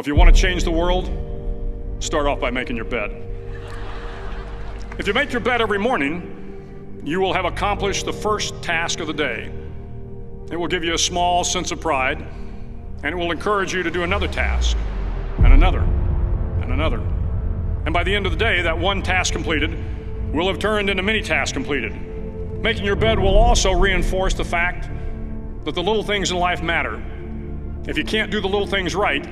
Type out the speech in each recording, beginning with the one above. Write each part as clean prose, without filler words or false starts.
If you want to change the world, start off by making your bed. If you make your bed every morning, you will have accomplished the first task of the day. It will give you a small sense of pride, and it will encourage you to do another task, and another, and another. And by the end of the day, that one task completed will have turned into many tasks completed. Making your bed will also reinforce the fact that the little things in life matter. If you can't do the little things right,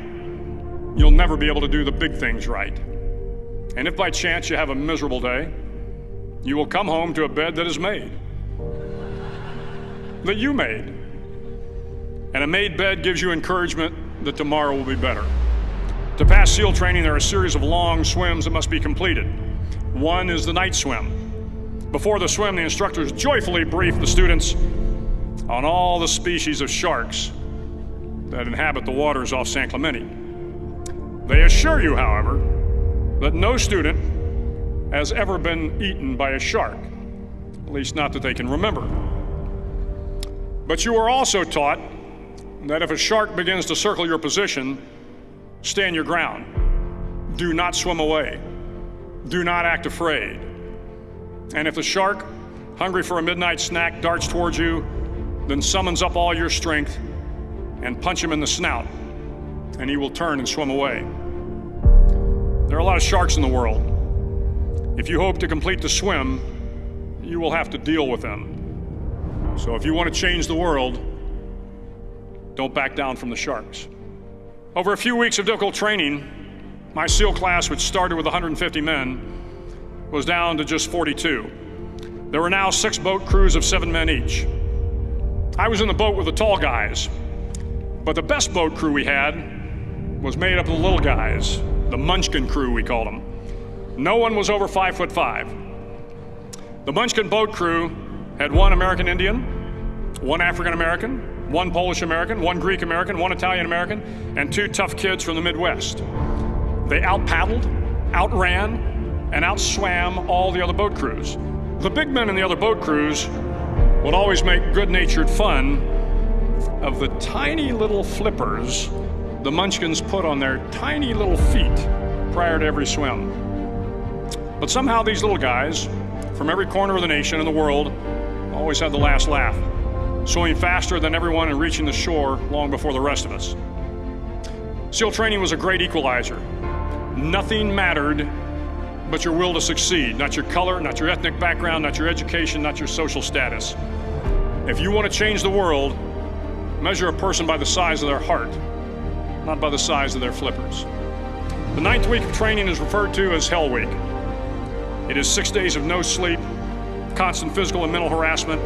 you'll never be able to do the big things right. And if by chance you have a miserable day, you will come home to a bed that is made, that you made. And a made bed gives you encouragement that tomorrow will be better. To pass SEAL training, there are a series of long swims that must be completed. One is the night swim. Before the swim, the instructors joyfully brief the students on all the species of sharks that inhabit the waters off San Clemente. They assure you, however, that no student has ever been eaten by a shark, at least not that they can remember. But you are also taught that if a shark begins to circle your position, stand your ground. Do not swim away. Do not act afraid. And if the shark, hungry for a midnight snack, darts towards you, then summons up all your strength and punch him in the snout, and he will turn and swim away. There are a lot of sharks in the world. If you hope to complete the swim, you will have to deal with them. So if you want to change the world, don't back down from the sharks. Over a few weeks of difficult training, my SEAL class, which started with 150 men, was down to just 42. There were now 6 boat crews of 7 men each. I was in the boat with the tall guys, but the best boat crew we had was made up of the little guys, the Munchkin crew, we called them. No one was over 5'5". The Munchkin boat crew had 1 American Indian, 1 African American, 1 Polish American, 1 Greek American, 1 Italian American, and 2 tough kids from the Midwest. They out-paddled, outran, and outswam all the other boat crews. The big men in the other boat crews would always make good-natured fun of the tiny little flippers the Munchkins put on their tiny little feet prior to every swim. But somehow these little guys from every corner of the nation and the world always had the last laugh, swimming faster than everyone and reaching the shore long before the rest of us. SEAL training was a great equalizer. Nothing mattered but your will to succeed, not your color, not your ethnic background, not your education, not your social status. If you want to change the world, measure a person by the size of their heart, not by the size of their flippers. The 9th week of training is referred to as Hell Week. It is 6 days of no sleep, constant physical and mental harassment,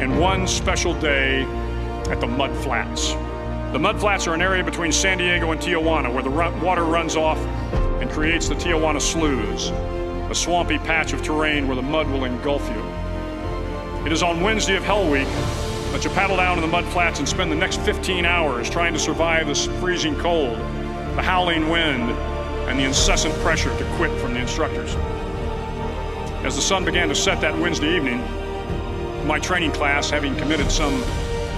and 1 special day at the Mud Flats. The Mud Flats are an area between San Diego and Tijuana where the water runs off and creates the Tijuana Sloughs, a swampy patch of terrain where the mud will engulf you. It is on Wednesday of Hell Week that you paddle down to the Mud Flats and spend the next 15 hours trying to survive this freezing cold, the howling wind, and the incessant pressure to quit from the instructors. As the sun began to set that Wednesday evening, my training class, having committed some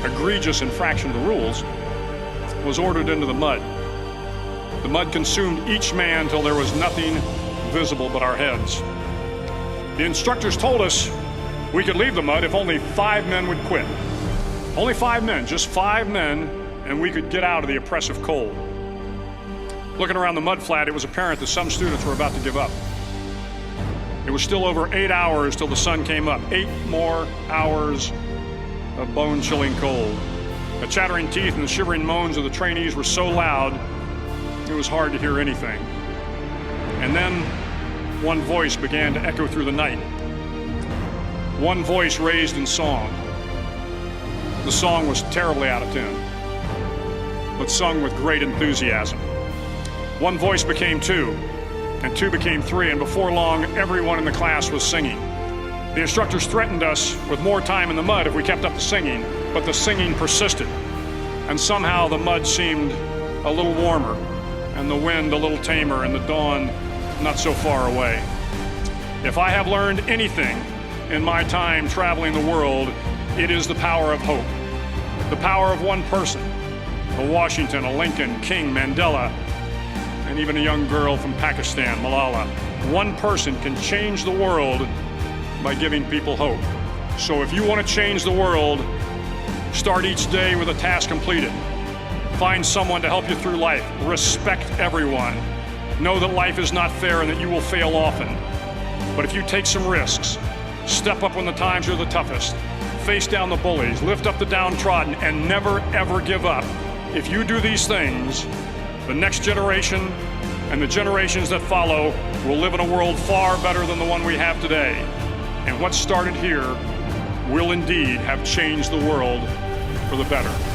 egregious infraction of the rules, was ordered into the mud. The mud consumed each man till there was nothing visible but our heads. The instructors told us we could leave the mud if only 5 men would quit. Only 5 men, just 5 men, and we could get out of the oppressive cold. Looking around the mud flat, it was apparent that some students were about to give up. It was still over 8 hours till the sun came up. 8 more hours of bone-chilling cold. The chattering teeth and the shivering moans of the trainees were so loud, it was hard to hear anything. And then one voice began to echo through the night. One voice raised in song. The song was terribly out of tune, but sung with great enthusiasm. One voice became 2, and 2 became 3, and before long, everyone in the class was singing. The instructors threatened us with more time in the mud if we kept up the singing, but the singing persisted, and somehow the mud seemed a little warmer, and the wind a little tamer, and the dawn not so far away. If I have learned anything in my time traveling the world, it is the power of hope. The power of one person, a Washington, a Lincoln, King, Mandela, and even a young girl from Pakistan, Malala. One person can change the world by giving people hope. So if you want to change the world, start each day with a task completed. Find someone to help you through life. Respect everyone. Know that life is not fair and that you will fail often. But if you take some risks, step up when the times are the toughest, face down the bullies, lift up the downtrodden, and never ever give up. If you do these things, the next generation and the generations that follow will live in a world far better than the one we have today. And what started here will indeed have changed the world for the better.